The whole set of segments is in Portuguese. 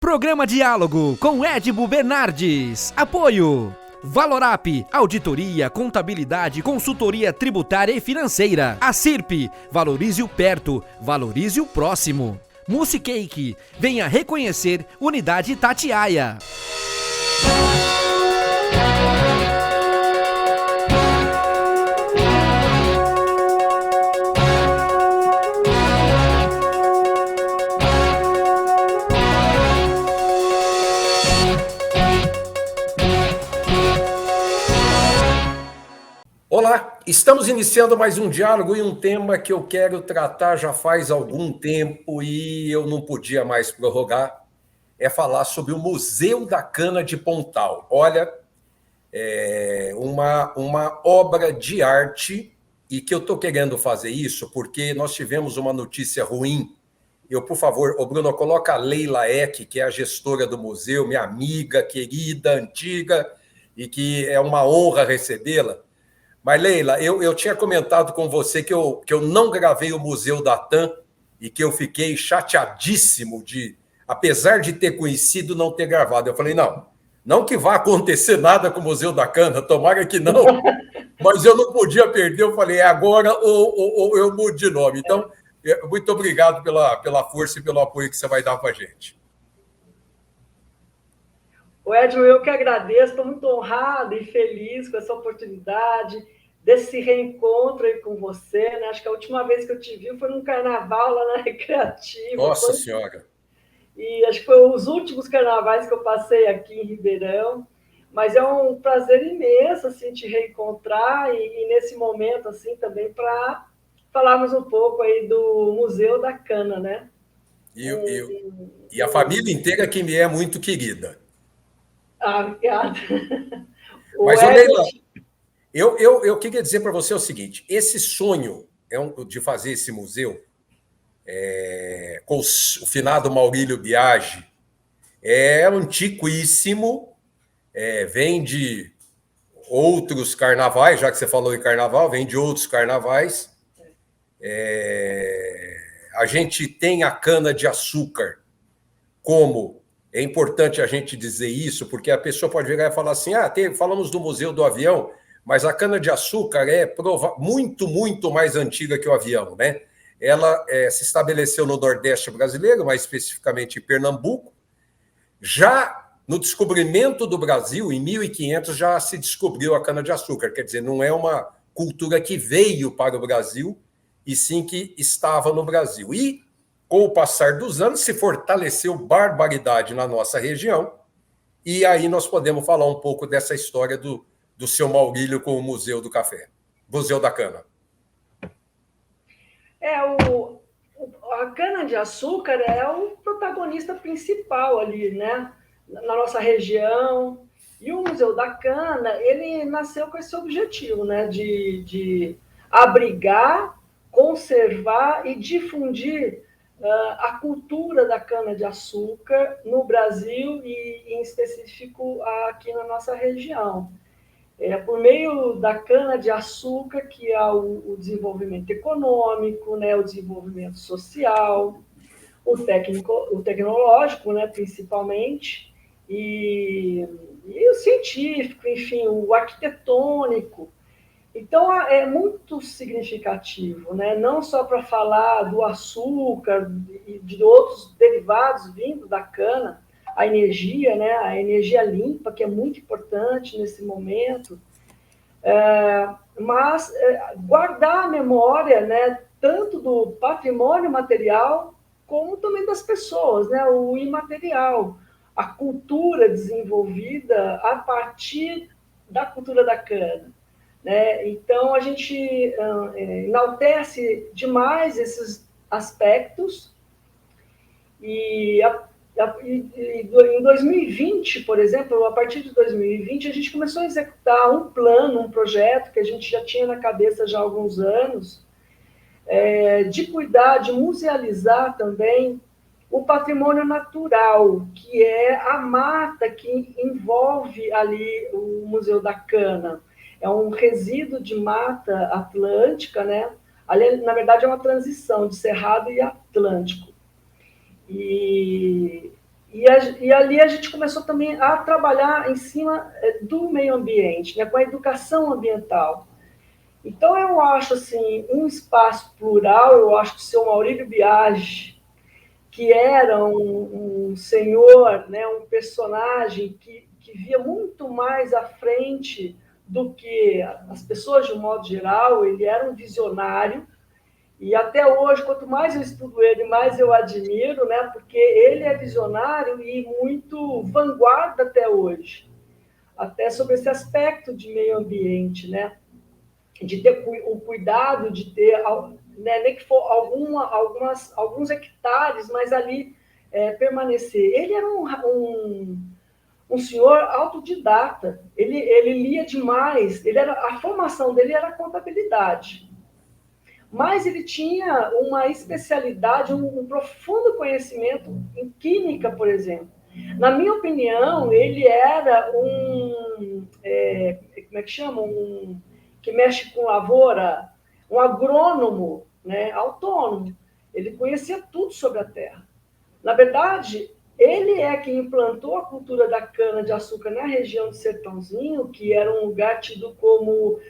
Programa Diálogo com Edibo Bernardes. Apoio Valorap, auditoria, contabilidade, consultoria tributária e financeira. A CIRP, valorize o perto, valorize o próximo. Musicake, venha reconhecer Unidade Itatiaia. Olá, estamos iniciando mais um diálogo e um tema que eu quero tratar já faz algum tempo e eu não podia mais prorrogar, é falar sobre o Museu da Cana de Pontal. Olha, é uma obra de arte e que eu estou querendo fazer isso porque nós tivemos uma notícia ruim. Por favor, Bruno, coloca a Leila Eck, que é a gestora do museu, minha amiga, querida, antiga, e que é uma honra recebê-la. Mas, Leila, eu tinha comentado com você que eu não gravei o Museu da TAM e que eu fiquei chateadíssimo apesar de ter conhecido, não ter gravado. Eu falei, não que vá acontecer nada com o Museu da Cana, tomara que não, mas eu não podia perder. Eu falei, é agora ou eu mudo de nome. Então, muito obrigado pela força e pelo apoio que você vai dar para a gente. Edmo, eu que agradeço, estou muito honrada e feliz com essa oportunidade desse reencontro aí com você, né? Acho que a última vez que eu te vi foi num carnaval lá na Recreativa. Nossa Senhora! E acho que foi os últimos carnavais que eu passei aqui em Ribeirão. Mas é um prazer imenso, assim, te reencontrar e nesse momento, assim, também para falarmos um pouco aí do Museu da Cana, né? E a família inteira que me é muito querida. Ah, obrigada. Mas, Leila, eu queria dizer para você o seguinte, esse sonho de fazer esse museu com o finado Maurílio Biagi é antiquíssimo, vem de outros carnavais, já que você falou em carnaval, vem de outros carnavais. A gente tem a cana-de-açúcar como... É importante a gente dizer isso, porque a pessoa pode virar e falar assim, falamos do Museu do Avião, mas a cana-de-açúcar é muito, muito mais antiga que o avião, né? Ela se estabeleceu no Nordeste brasileiro, mais especificamente em Pernambuco. Já no descobrimento do Brasil, em 1500, já se descobriu a cana-de-açúcar. Quer dizer, não é uma cultura que veio para o Brasil, e sim que estava no Brasil. E, com o passar dos anos, se fortaleceu barbaridade na nossa região, e aí nós podemos falar um pouco dessa história do seu Maurílio com o Museu do Café, Museu da Cana. A cana-de-açúcar é o protagonista principal ali, né? Na nossa região. E o Museu da Cana, ele nasceu com esse objetivo, né? De abrigar, conservar e difundir a cultura da cana-de-açúcar no Brasil e, em específico, aqui na nossa região. Por meio da cana-de-açúcar que há o desenvolvimento econômico, né, o desenvolvimento social, o tecnológico, né, principalmente, e o científico, enfim, o arquitetônico. Então, é muito significativo, né? Não só para falar do açúcar e de outros derivados vindo da cana, a energia, né? A energia limpa, que é muito importante nesse momento, mas guardar a memória, né? Tanto do patrimônio material, como também das pessoas, né? O imaterial, a cultura desenvolvida a partir da cultura da cana. Né? Então, a gente enaltece demais esses aspectos e em 2020, por exemplo, a partir de 2020, a gente começou a executar um plano, um projeto que a gente já tinha na cabeça já há alguns anos, de cuidar, de musealizar também o patrimônio natural, que é a mata que envolve ali o Museu da Cana. É um resíduo de mata atlântica, né? Ali, na verdade, é uma transição de cerrado e atlântico. E E ali a gente começou também a trabalhar em cima do meio ambiente, né, com a educação ambiental. Então, eu acho assim, um espaço plural, eu acho que o seu Maurílio Biagi, que era um senhor, né, um personagem que via muito mais à frente do que as pessoas de um modo geral, ele era um visionário, e até hoje, quanto mais eu estudo ele, mais eu admiro, né, porque ele é visionário e muito vanguarda até hoje, até sobre esse aspecto de meio ambiente, né, de ter o cuidado de ter, né, nem que for alguns hectares, mas ali permanecer. Ele era um senhor autodidata, ele lia demais, a formação dele era contabilidade, mas ele tinha uma especialidade, um profundo conhecimento em química, por exemplo. Na minha opinião, ele era como é que chama? Que mexe com lavoura, um agrônomo, né, autônomo. Ele conhecia tudo sobre a terra. Na verdade, ele é quem implantou a cultura da cana-de-açúcar na região do Sertãozinho, que era um lugar tido como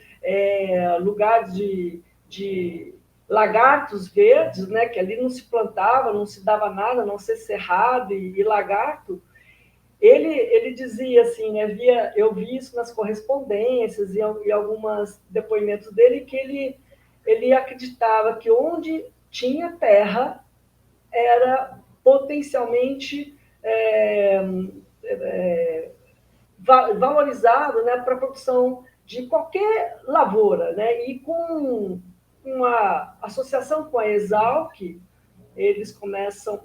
lugar de lagartos verdes, né, que ali não se plantava, não se dava nada, não ser cerrado e lagarto. Ele dizia assim, né, eu vi isso nas correspondências e alguns depoimentos dele, que ele acreditava que onde tinha terra era potencialmente valorizado, né, para a produção de qualquer lavoura, né? E com uma associação com a Exalc, eles começam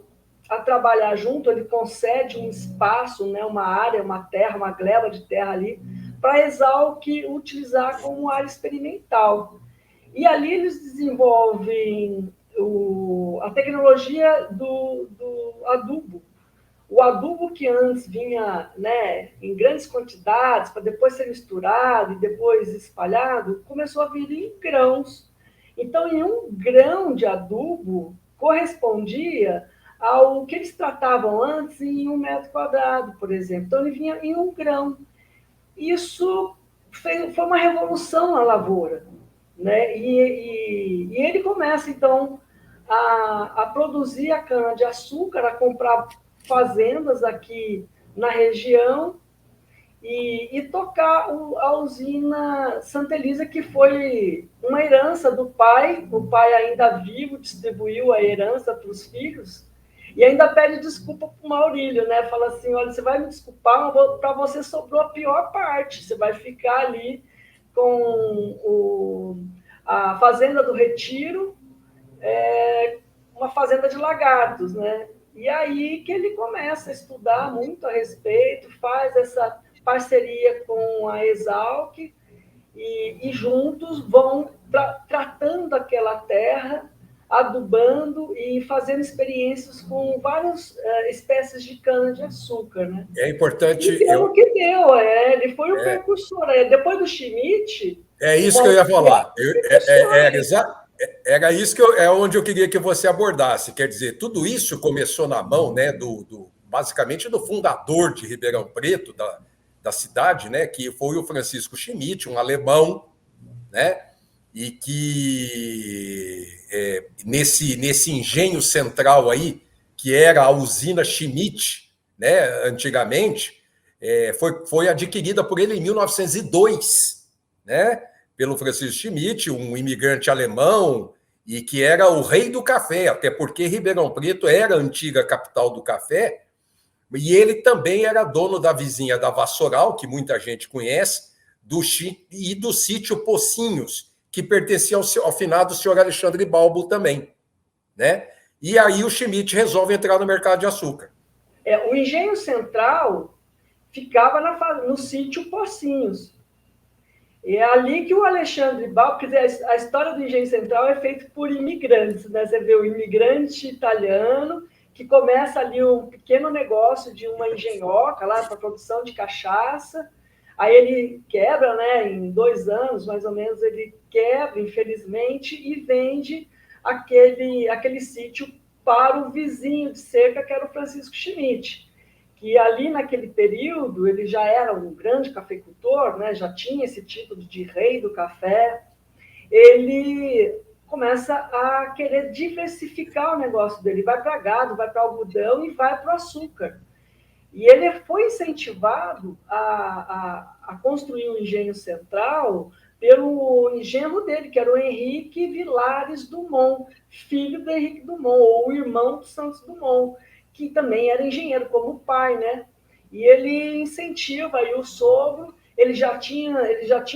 a trabalhar junto, ele concede um espaço, né, uma área, uma terra, uma gleba de terra ali, para a Exalc utilizar como área experimental. E ali eles desenvolvem a tecnologia do adubo. O adubo que antes vinha, né, em grandes quantidades, para depois ser misturado e depois espalhado, começou a vir em grãos. Então, em um grão de adubo correspondia ao que eles tratavam antes em 1 metro quadrado, por exemplo. Então, ele vinha em um grão. Isso foi uma revolução na lavoura, né? E ele começa, então, a produzir a cana-de-açúcar, a comprar fazendas aqui na região e tocar a usina Santa Elisa, que foi uma herança do pai. O pai, ainda vivo, distribuiu a herança para os filhos e ainda pede desculpa para o Maurílio, né? Fala assim, olha, você vai me desculpar, mas para você sobrou a pior parte, você vai ficar ali com a Fazenda do Retiro, uma fazenda de lagartos, né? E aí que ele começa a estudar muito a respeito, faz essa parceria com a Exalc e juntos vão tratando aquela terra, adubando e fazendo experiências com várias espécies de cana-de-açúcar, né? É importante... E deu o que deu, ele foi o precursor. Depois do Schmidt... É isso que eu ia falar. Era isso que onde eu queria que você abordasse. Quer dizer, tudo isso começou na mão, né, basicamente do fundador de Ribeirão Preto, da cidade, né, que foi o Francisco Schmidt, um alemão, né, e que nesse engenho central aí, que era a usina Schmidt, né, antigamente, foi adquirida por ele em 1902, né, pelo Francisco Schmidt, um imigrante alemão, e que era o rei do café, até porque Ribeirão Preto era a antiga capital do café, e ele também era dono da vizinha da Vassoural, que muita gente conhece, e do sítio Pocinhos, que pertencia ao finado senhor Alexandre Balbo também, né? E aí o Schmidt resolve entrar no mercado de açúcar. O engenho central ficava no sítio Pocinhos. E é ali que o Alexandre Balbo, quer dizer, a história do Engenho Central é feita por imigrantes, né? Você vê o imigrante italiano que começa ali um pequeno negócio de uma engenhoca lá para produção de cachaça, aí ele quebra, né? Em 2 anos, mais ou menos, ele quebra, infelizmente, e vende aquele sítio para o vizinho de cerca, que era o Francisco Schmidt. que ali naquele período ele já era um grande cafeicultor, né? Já tinha esse título de rei do café. Ele começa a querer diversificar o negócio dele, vai para gado, vai para algodão e vai para o açúcar. E ele foi incentivado a construir um engenho central pelo engenheiro dele, que era o Henrique Vilares Dumont, filho do Henrique Dumont, ou o irmão do Santos Dumont, que também era engenheiro, como o pai, né? E ele incentiva aí o sogro. Ele já tinha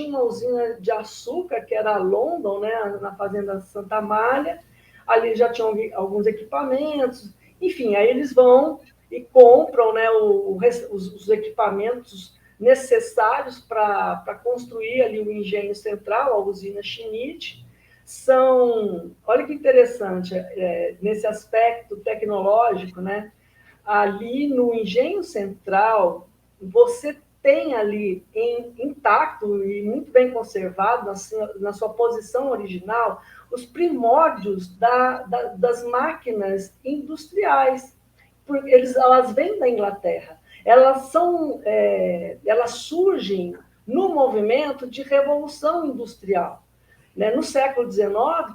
uma usina de açúcar, que era a London, né, na fazenda Santa Amália. Ali já tinham alguns equipamentos. Enfim, aí eles vão e compram, né, os equipamentos necessários para construir ali o engenho central, a usina Schmidt. Olha que interessante, nesse aspecto tecnológico, né? Ali no engenho central, você tem ali intacto e muito bem conservado na sua posição original os primórdios das máquinas industriais. Elas vêm da Inglaterra. Elas surgem no movimento de revolução industrial. No século XIX,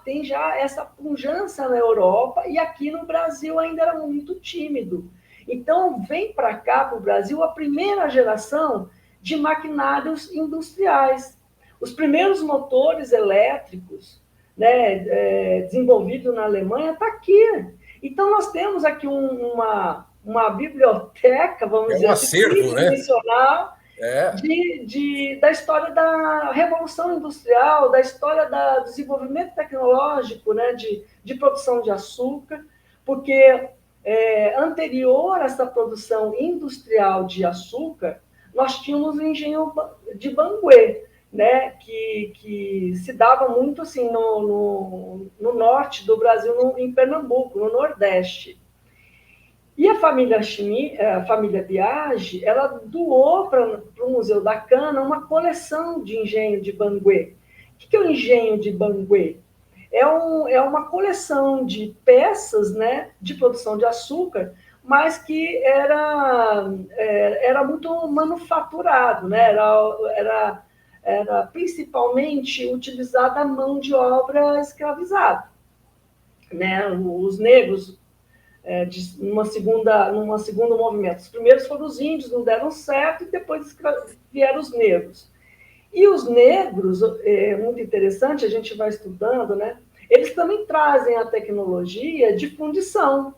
tem já essa pujança na Europa, e aqui no Brasil ainda era muito tímido. Então, vem para cá, para o Brasil, a primeira geração de maquinários industriais. Os primeiros motores elétricos, né, desenvolvidos na Alemanha, está aqui. Então, nós temos aqui uma biblioteca, vamos dizer assim, acervo, né? Da história da Revolução Industrial, da história do desenvolvimento tecnológico, né, de produção de açúcar, porque anterior a essa produção industrial de açúcar, nós tínhamos o engenho de Banguê, né, que se dava muito assim, no norte do Brasil, em Pernambuco, no Nordeste. E a família Biagi, ela doou para o Museu da Cana uma coleção de engenho de Banguê. O que é o engenho de Banguê? É uma coleção de peças, né, de produção de açúcar, mas que era muito manufaturado, né? Era principalmente utilizada a mão de obra escravizada, né? Os negros, num segundo movimento. Os primeiros foram os índios, não deram certo, e depois vieram os negros. E os negros, muito interessante, a gente vai estudando, né? Eles também trazem a tecnologia de fundição.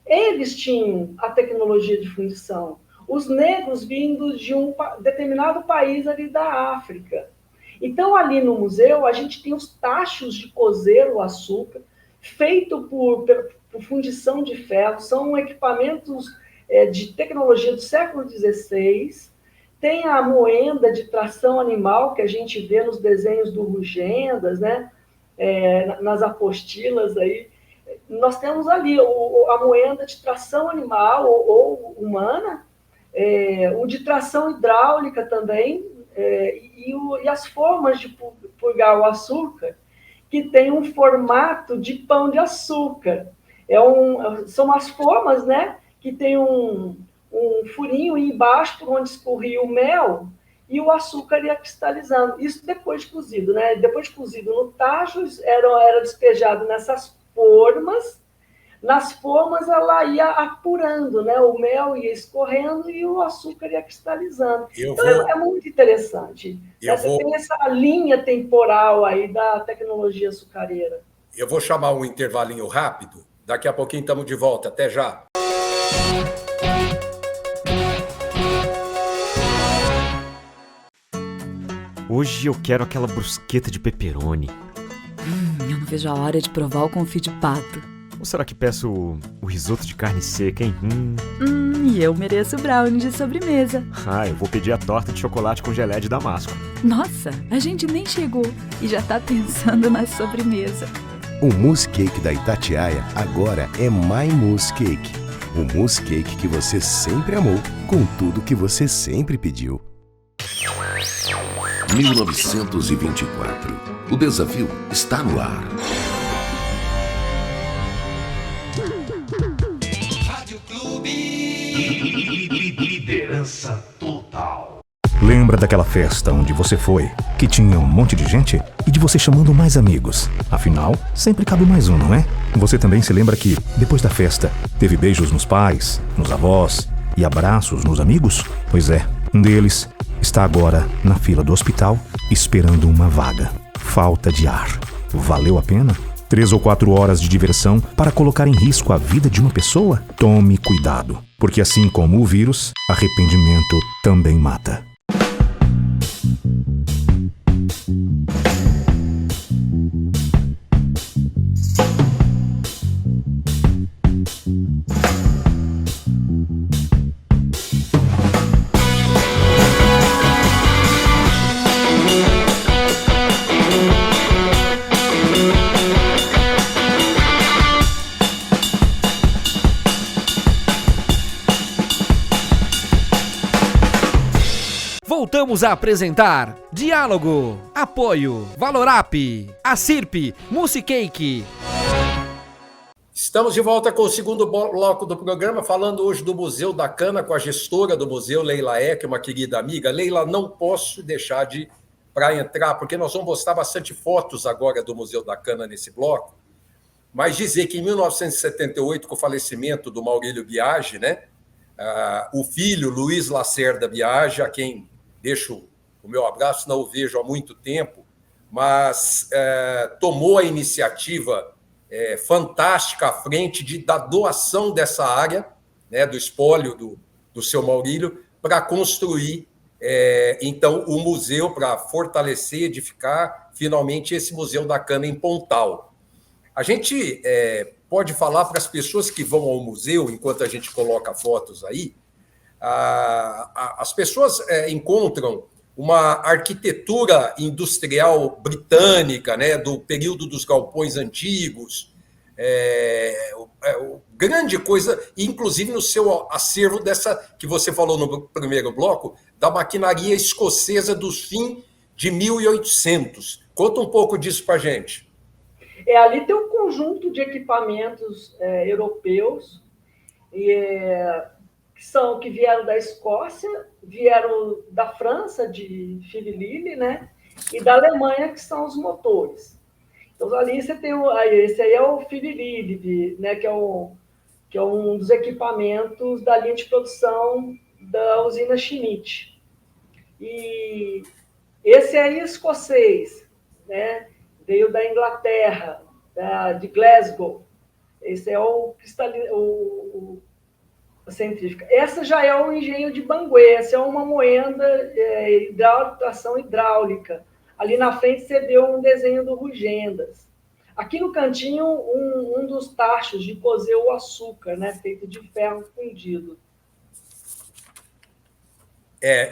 Eles tinham a tecnologia de fundição. Os negros vindos de um determinado país ali da África. Então, ali no museu, a gente tem os tachos de cozer o açúcar, feito por fundição de ferro. São equipamentos de tecnologia do século XVI. Tem a moenda de tração animal, que a gente vê nos desenhos do Rugendas, né? Nas apostilas aí. Nós temos ali a moenda de tração animal ou humana, o de tração hidráulica também, e as formas de purgar o açúcar, que tem um formato de pão de açúcar. São as formas, né, que tem um furinho embaixo por onde escorria o mel, e o açúcar ia cristalizando. Isso depois de cozido, né? Depois de cozido no tacho, era despejado nessas formas. Nas formas, ela ia apurando, né? O mel ia escorrendo e o açúcar ia cristalizando. Então, é muito interessante. Tem essa linha temporal aí da tecnologia açucareira. Eu vou chamar um intervalinho rápido. Daqui a pouquinho estamos de volta. Até já. Hoje eu quero aquela brusqueta de pepperoni. Eu não vejo a hora de provar o confit de pato. Ou será que peço o risoto de carne seca, hein? E eu mereço o brownie de sobremesa. Eu vou pedir a torta de chocolate com gelé de damasco. Nossa, a gente nem chegou e já tá pensando na sobremesa. O mousse cake da Itatiaia agora é My Mousse Cake. O mousse cake que você sempre amou, com tudo que você sempre pediu. 1924. O desafio está no ar. Rádio Clube. Segurança total. Lembra daquela festa onde você foi, que tinha um monte de gente? E de você chamando mais amigos? Afinal, sempre cabe mais um, não é? Você também se lembra que, depois da festa, teve beijos nos pais, nos avós e abraços nos amigos? Pois é, um deles está agora na fila do hospital, esperando uma vaga. Falta de ar. Valeu a pena? 3 ou 4 horas de diversão para colocar em risco a vida de uma pessoa? Tome cuidado, porque assim como o vírus, arrependimento também mata. Voltamos a apresentar Diálogo, Apoio, Valorap, Acirp, Musicake. Estamos de volta com o segundo bloco do programa, falando hoje do Museu da Cana, com a gestora do museu, Leila Eck, uma querida amiga. Leila, não posso deixar para entrar, porque nós vamos mostrar bastante fotos agora do Museu da Cana nesse bloco, mas dizer que em 1978, com o falecimento do Maurílio Biagi, né, o filho, Luiz Lacerda Biagi, a quem deixo o meu abraço, não o vejo há muito tempo, mas tomou a iniciativa fantástica à frente da doação dessa área, né, do espólio do seu Maurílio, para construir, então, o museu, para fortalecer, edificar, finalmente, esse Museu da Cana em Pontal. A gente pode falar para as pessoas que vão ao museu, enquanto a gente coloca fotos aí, as pessoas encontram uma arquitetura industrial britânica, né, do período dos galpões antigos, grande coisa, inclusive no seu acervo dessa que você falou no primeiro bloco, da maquinaria escocesa dos fins de 1800. Conta um pouco disso para a gente. Ali tem um conjunto de equipamentos europeus que vieram da Escócia, vieram da França, de Fililile, né? E da Alemanha, que são os motores. Então, ali você tem esse aí é o Fililile, né? Que é um dos equipamentos da linha de produção da usina Schmidt. E esse aí é escocês, né? Veio da Inglaterra, de Glasgow. Esse é o centrífuga. Essa já é o engenho de Banguê, essa é uma moenda tração hidráulica. Ali na frente você vê um desenho do Rugendas. Aqui no cantinho, um dos tachos de cozer o açúcar, né, feito de ferro fundido.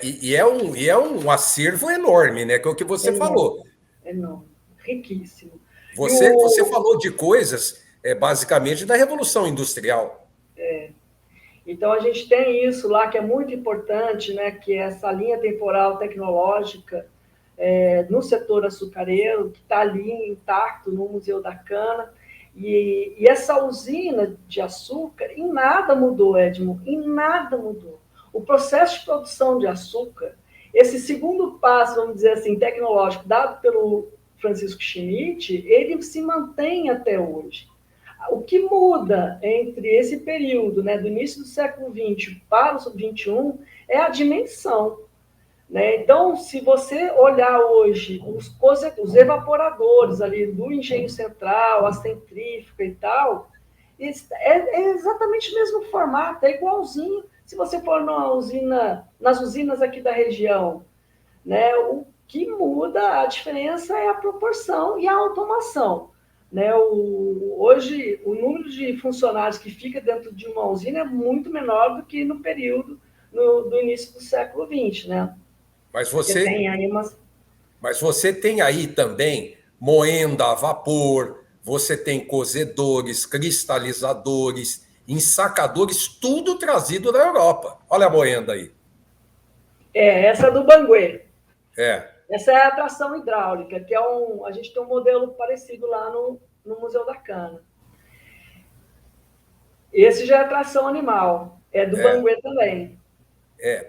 E é um acervo enorme, né? Que é o que você falou. Enorme, riquíssimo. Você falou de coisas, basicamente, da Revolução Industrial. Então, a gente tem isso lá, que é muito importante, né, que é essa linha temporal tecnológica no setor açucareiro, que está ali intacto no Museu da Cana. E essa usina de açúcar, em nada mudou, Edmo, em nada mudou. O processo de produção de açúcar, esse segundo passo, vamos dizer assim, tecnológico, dado pelo Francisco Schmidt, ele se mantém até hoje. O que muda entre esse período, né, do início do século XX para o XXI é a dimensão. Né? Então, se você olhar hoje os evaporadores ali do engenho central, a centrífuga e tal, é exatamente o mesmo formato, é igualzinho. Se você for nas usinas aqui da região, né, o que muda, a diferença é a proporção e a automação. Né, hoje, o número de funcionários que fica dentro de uma usina é muito menor do que no período do início do século XX. Né? Mas você tem aí também moenda a vapor, você tem cozedores, cristalizadores, ensacadores, tudo trazido da Europa. Olha a moenda aí. Essa é do Banguê. Essa é a tração hidráulica, que a gente tem um modelo parecido lá no Museu da Cana. Esse já é tração animal, é do Banguê também.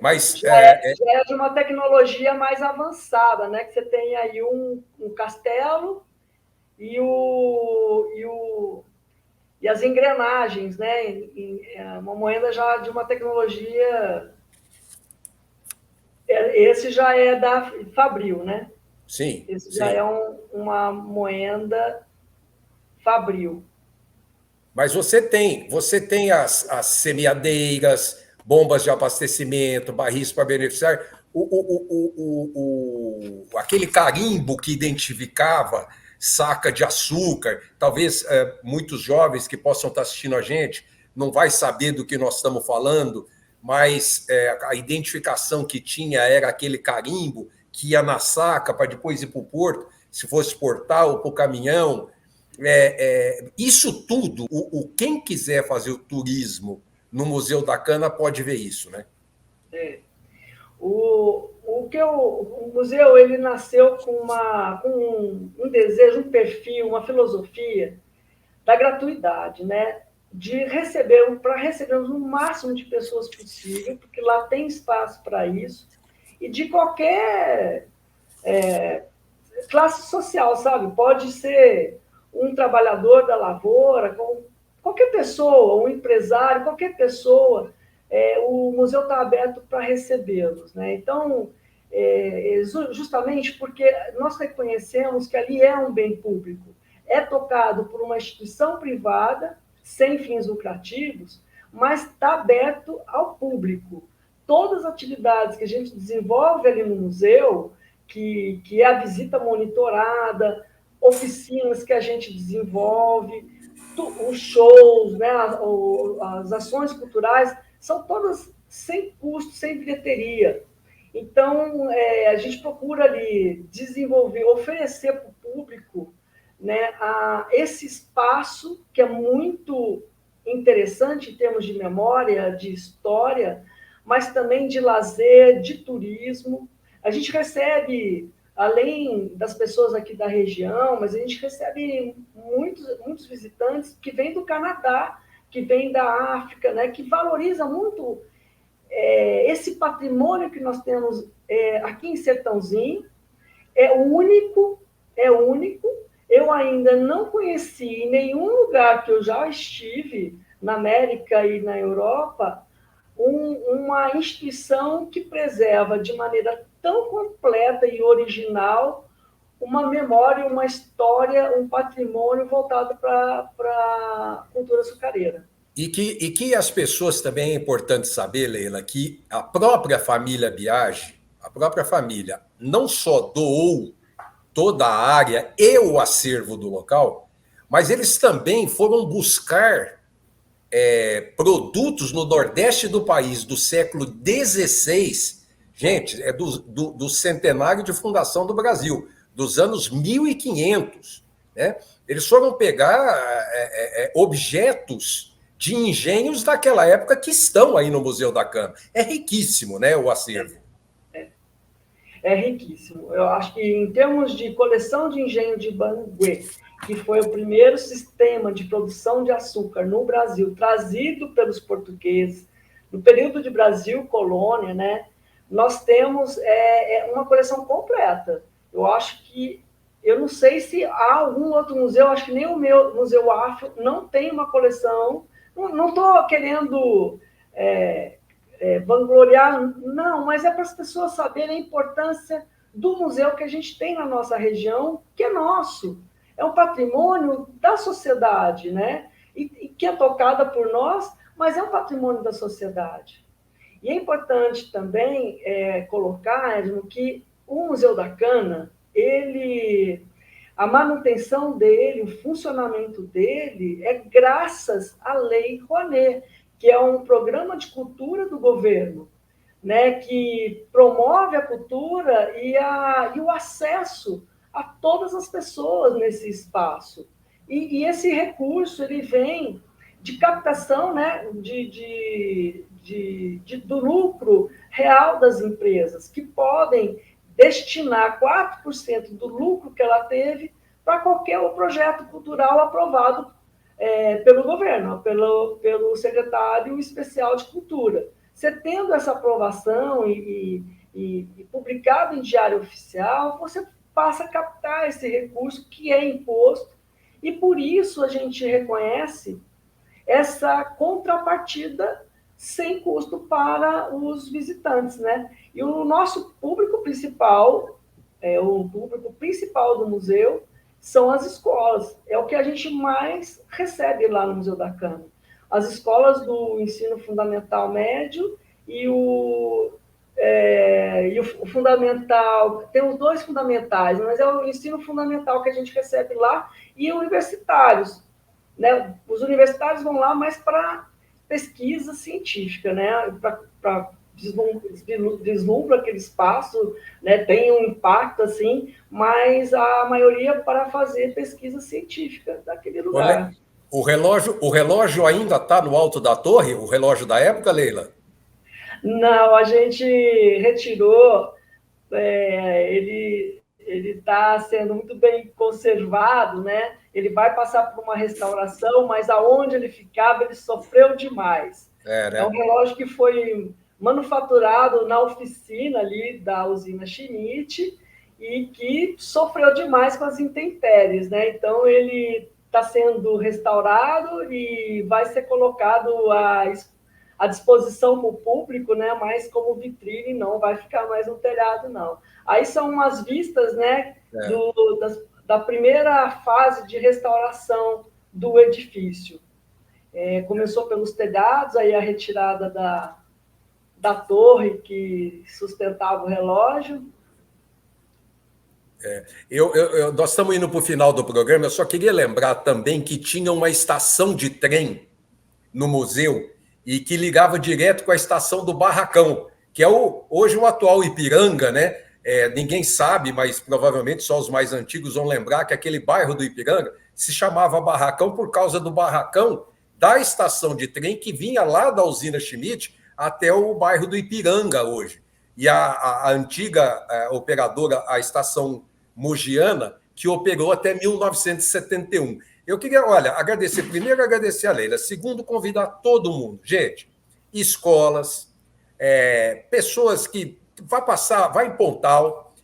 Mas já é de uma tecnologia mais avançada, né? Que você tem aí um castelo e as engrenagens, né? Uma moeda já de uma tecnologia. Esse já é da Fabril, né? sim, Esse sim. já é uma moeda Fabril. Mas você tem as semeadeiras, bombas de abastecimento, barris para beneficiar, aquele carimbo que identificava saca de açúcar. Talvez muitos jovens que possam estar assistindo a gente não vai saber do que nós estamos falando, mas a identificação que tinha era aquele carimbo que ia na saca para depois ir para o porto, se fosse exportar ou para o caminhão. Isso tudo, quem quiser fazer o turismo no Museu da Cana pode ver isso, né? O museu ele nasceu com um desejo, um perfil, uma filosofia da gratuidade, né? Para recebermos o máximo de pessoas possível, porque lá tem espaço para isso, e de qualquer classe social, sabe? Pode ser um trabalhador da lavoura, qualquer pessoa, um empresário, qualquer pessoa, o museu está aberto para recebê-los, né? Então, justamente porque nós reconhecemos que ali é um bem público, é tocado por uma instituição privada, sem fins lucrativos, mas está aberto ao público. Todas as atividades que a gente desenvolve ali no museu, que é a visita monitorada, oficinas que a gente desenvolve, os shows, né, as ações culturais, são todas sem custo, sem bilheteria. Então, a gente procura ali desenvolver, oferecer para o público, né, esse espaço que é muito interessante em termos de memória, de história, mas também de lazer, de turismo. A gente recebe, além das pessoas aqui da região, mas a gente recebe muitos visitantes que vêm do Canadá, que vêm da África, né, que valoriza muito esse patrimônio que nós temos aqui em Sertãozinho. É único. Eu ainda não conheci em nenhum lugar que eu já estive, na América e na Europa, uma instituição que preserva de maneira tão completa e original uma memória, uma história, um patrimônio voltado para a cultura açucareira. E que as pessoas também é importante saber, Leila, que a própria família Biagi, a própria família, não só doou toda a área e o acervo do local, mas eles também foram buscar produtos no Nordeste do país do século XVI, gente, do centenário de fundação do Brasil, dos anos 1500, né? Eles foram pegar objetos de engenhos daquela época que estão aí no Museu da Cana. É riquíssimo, né, o acervo. É riquíssimo. Eu acho que, em termos de coleção de engenho de Banguê, que foi o primeiro sistema de produção de açúcar no Brasil, trazido pelos portugueses, no período de Brasil colônia, né, nós temos uma coleção completa. Eu não sei se há algum outro museu, acho que nem o meu Museu Afro não tem uma coleção. Não estou querendo vangloriar, não, mas é para as pessoas saberem a importância do museu que a gente tem na nossa região, que é nosso. É um patrimônio da sociedade, né? E que é tocada por nós, mas é um patrimônio da sociedade. E é importante também colocar, Edmo, que o Museu da Cana, a manutenção dele, o funcionamento dele é graças à Lei Rouanet, que é um programa de cultura do governo, né, que promove a cultura e o acesso a todas as pessoas nesse espaço. E esse recurso ele vem de captação, né, do lucro real das empresas, que podem destinar 4% do lucro que ela teve para qualquer projeto cultural aprovado pelo governo, pelo secretário especial de cultura, você tendo essa aprovação e publicado em diário oficial, você passa a captar esse recurso que é imposto, e por isso a gente reconhece essa contrapartida sem custo para os visitantes, né? E o nosso público principal, o público principal do museu, são as escolas. É o que a gente mais recebe lá no Museu da Cana. As escolas do ensino fundamental médio e o fundamental, tem os 2 fundamentais, mas é o ensino fundamental que a gente recebe lá, e universitários, né? Os universitários vão lá mais para pesquisa científica, né? Para deslumbra aquele espaço, né? Tem um impacto, assim, mas a maioria para fazer pesquisa científica daquele lugar. O relógio ainda está no alto da torre? O relógio da época, Leila? Não, a gente retirou, ele está sendo muito bem conservado, né? Ele vai passar por uma restauração, mas aonde ele ficava, ele sofreu demais. Né? É um relógio que foi manufaturado na oficina ali da usina Schmidt e que sofreu demais com as intempéries, né? Então, ele está sendo restaurado e vai ser colocado à disposição para o público, né? Mas como vitrine, não vai ficar mais no telhado, não. Aí são umas vistas, né? Da primeira fase de restauração do edifício. Começou pelos telhados, aí a retirada da torre que sustentava o relógio. Nós estamos indo para o final do programa, eu só queria lembrar também que tinha uma estação de trem no museu e que ligava direto com a estação do Barracão, que é hoje o atual Ipiranga, né? Ninguém sabe, mas provavelmente só os mais antigos vão lembrar que aquele bairro do Ipiranga se chamava Barracão por causa do barracão da estação de trem que vinha lá da usina Schmidt até o bairro do Ipiranga hoje. E a antiga operadora, a estação mogiana, que operou até 1971. Eu queria, primeiro agradecer a Leila, segundo convidar todo mundo. Gente, escolas, pessoas que vai em Pontal,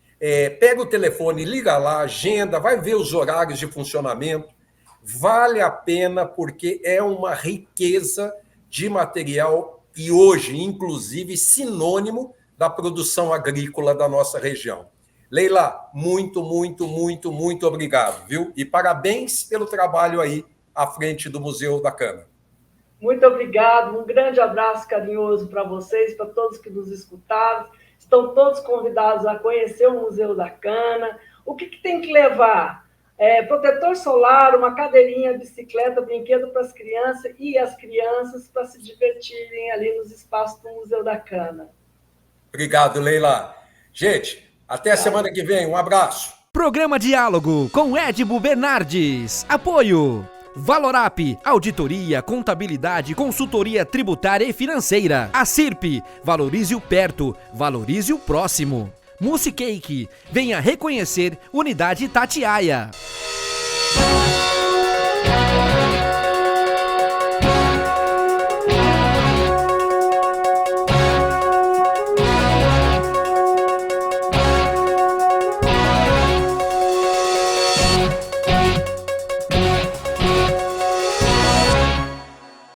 pega o telefone, liga lá, agenda, vai ver os horários de funcionamento. Vale a pena porque é uma riqueza de material e hoje, inclusive, sinônimo da produção agrícola da nossa região. Leila, muito, muito, muito, muito obrigado, viu? E parabéns pelo trabalho aí à frente do Museu da Cana. Muito obrigado, um grande abraço carinhoso para vocês, para todos que nos escutaram. Estão todos convidados a conhecer o Museu da Cana. O que tem que levar? Protetor solar, uma cadeirinha, bicicleta, brinquedo para as crianças e as crianças para se divertirem ali nos espaços do Museu da Cana. Obrigado, Leila. Gente, até a semana que vem. Um abraço. Programa Diálogo com Edibo Bernardes. Apoio Valorap, auditoria, contabilidade, consultoria tributária e financeira. A CIRP, valorize o perto, valorize o próximo. Musicake, venha reconhecer Unidade Itatiaia.